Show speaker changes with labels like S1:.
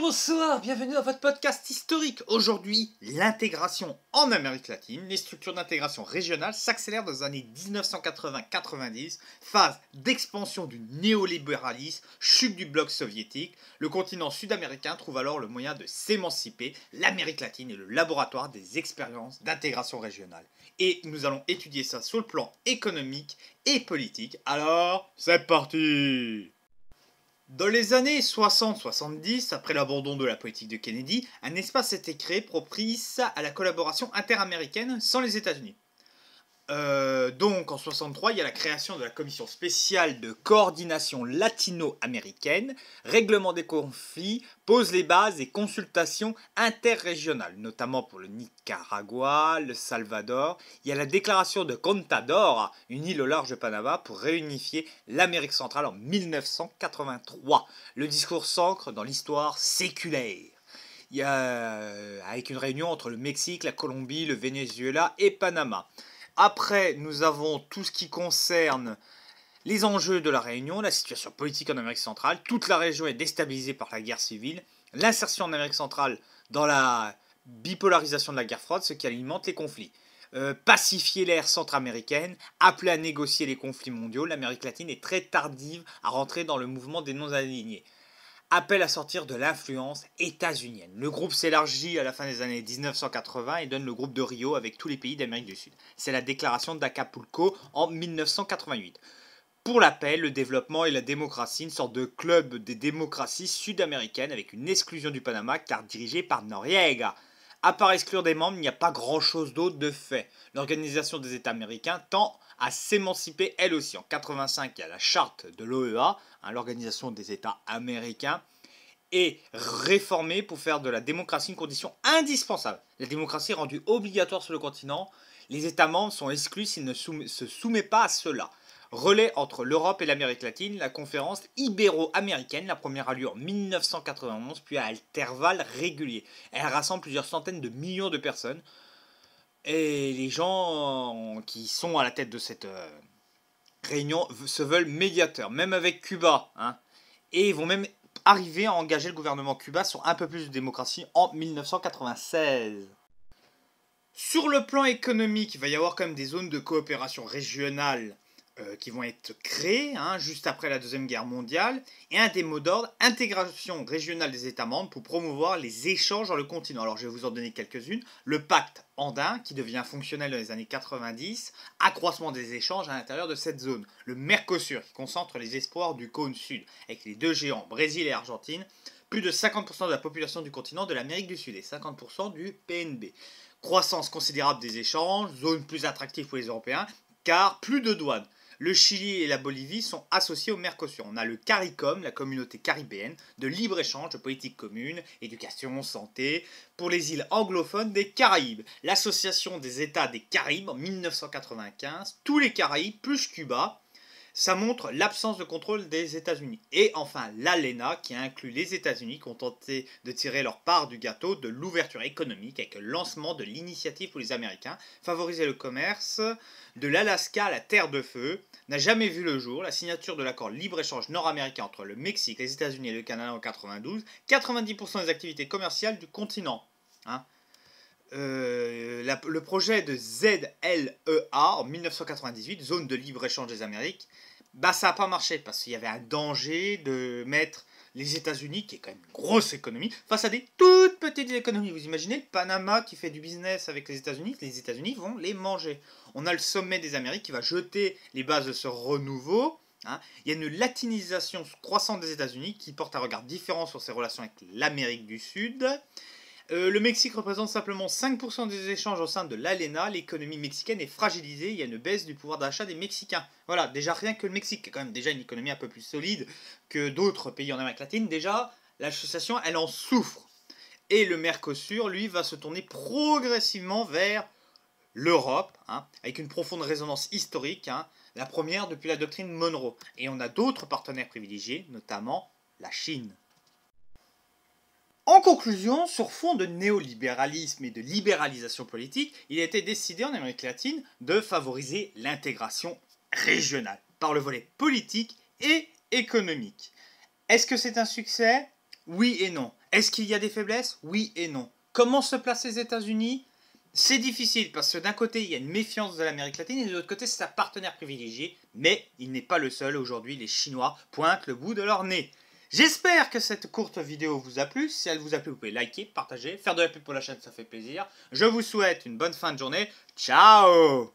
S1: Bonjour, bienvenue dans votre podcast historique. Aujourd'hui, l'intégration en Amérique latine. Les structures d'intégration régionale s'accélèrent dans les années 1980-90, phase d'expansion du néolibéralisme, chute du bloc soviétique. Le continent sud-américain trouve alors le moyen de s'émanciper. L'Amérique latine est le laboratoire des expériences d'intégration régionale. Et nous allons étudier ça sur le plan économique et politique. Alors, c'est parti! Dans les années 60-70, après l'abandon de la politique de Kennedy, un espace s'était créé propice à la collaboration interaméricaine sans les États-Unis. Donc en 63, il y a la création de la commission spéciale de coordination latino-américaine, règlement des conflits, pose les bases et consultations interrégionales, notamment pour le Nicaragua, le Salvador. Il y a la déclaration de Contadora, une île au large de Panama, pour réunifier l'Amérique centrale en 1983. Le discours s'ancre dans l'histoire séculaire. Il y a avec une réunion entre le Mexique, la Colombie, le Venezuela et Panama. Après, nous avons tout ce qui concerne les enjeux de la Réunion, la situation politique en Amérique centrale. Toute la région est déstabilisée par la guerre civile. L'insertion en Amérique centrale dans la bipolarisation de la guerre froide, ce qui alimente les conflits. Pacifier l'ère centra-américaine, appeler à négocier les conflits mondiaux. L'Amérique latine est très tardive à rentrer dans le mouvement des non-alignés. Appel à sortir de l'influence états-unienne. Le groupe s'élargit à la fin des années 1980 et donne le groupe de Rio avec tous les pays d'Amérique du Sud. C'est la déclaration d'Acapulco en 1988. Pour la paix, le développement et la démocratie, une sorte de club des démocraties sud-américaines avec une exclusion du Panama car dirigée par Noriega. À part exclure des membres, il n'y a pas grand-chose d'autre de fait. L'Organisation des États américains tend à s'émanciper elle aussi. En 1985, il y a la charte de l'OEA, l'Organisation des États américains, est réformée pour faire de la démocratie une condition indispensable. La démocratie est rendue obligatoire sur le continent. Les États membres sont exclus s'ils ne se soumettent pas à cela. Relais entre l'Europe et l'Amérique latine, la conférence ibéro-américaine, la première a lieu en 1991, puis à intervalles réguliers. Elle rassemble plusieurs centaines de millions de personnes. Et les gens qui sont à la tête de cette réunion se veulent médiateurs, même avec Cuba. Et ils vont même arriver à engager le gouvernement cubain sur un peu plus de démocratie en 1996. Sur le plan économique, il va y avoir quand même des zones de coopération régionale qui vont être créées juste après la Deuxième Guerre mondiale, et un des mots d'ordre, intégration régionale des États membres pour promouvoir les échanges dans le continent. Alors je vais vous en donner quelques-unes. Le pacte andin, qui devient fonctionnel dans les années 90, accroissement des échanges à l'intérieur de cette zone. Le Mercosur, qui concentre les espoirs du cône sud, avec les deux géants, Brésil et Argentine, plus de 50% de la population du continent de l'Amérique du Sud et 50% du PNB. Croissance considérable des échanges, zone plus attractive pour les Européens, car plus de douanes. Le Chili et la Bolivie sont associés au Mercosur. On a le CARICOM, la communauté caribéenne, de libre-échange, de politique commune, éducation, santé, pour les îles anglophones des Caraïbes. L'Association des États des Caraïbes en 1995, tous les Caraïbes plus Cuba. Ça montre l'absence de contrôle des États-Unis. Et enfin, l'ALENA, qui inclut les États-Unis, qui ont tenté de tirer leur part du gâteau de l'ouverture économique avec le lancement de l'initiative pour les Américains, favoriser le commerce de l'Alaska à la Terre de Feu, n'a jamais vu le jour. La signature de l'accord libre-échange nord-américain entre le Mexique, les États-Unis et le Canada en 92, 90% des activités commerciales du continent. Le projet de ZLEA en 1998, zone de libre-échange des Amériques, ça n'a pas marché parce qu'il y avait un danger de mettre les États-Unis, qui est quand même une grosse économie, face à des toutes petites économies. Vous imaginez le Panama qui fait du business avec les États-Unis vont les manger. On a le sommet des Amériques qui va jeter les bases de ce renouveau. Il y a une latinisation croissante des États-Unis qui porte un regard différent sur ses relations avec l'Amérique du Sud. Le Mexique représente simplement 5% des échanges au sein de l'ALENA. L'économie mexicaine est fragilisée. Il y a une baisse du pouvoir d'achat des Mexicains. Voilà, déjà rien que le Mexique, qui est quand même déjà une économie un peu plus solide que d'autres pays en Amérique latine. Déjà, l'association, elle en souffre. Et le Mercosur, lui, va se tourner progressivement vers l'Europe, avec une profonde résonance historique. La première depuis la doctrine Monroe. Et on a d'autres partenaires privilégiés, notamment la Chine. En conclusion, sur fond de néolibéralisme et de libéralisation politique, il a été décidé en Amérique latine de favoriser l'intégration régionale par le volet politique et économique. Est-ce que c'est un succès ? Oui et non. Est-ce qu'il y a des faiblesses? Oui et non. Comment se placent les États-Unis? C'est difficile parce que d'un côté, il y a une méfiance de l'Amérique latine et de l'autre côté, c'est sa partenaire privilégié. Mais il n'est pas le seul. Aujourd'hui, les Chinois pointent le bout de leur nez. J'espère que cette courte vidéo vous a plu. Si elle vous a plu, vous pouvez liker, partager, faire de la pub pour la chaîne, ça fait plaisir. Je vous souhaite une bonne fin de journée. Ciao!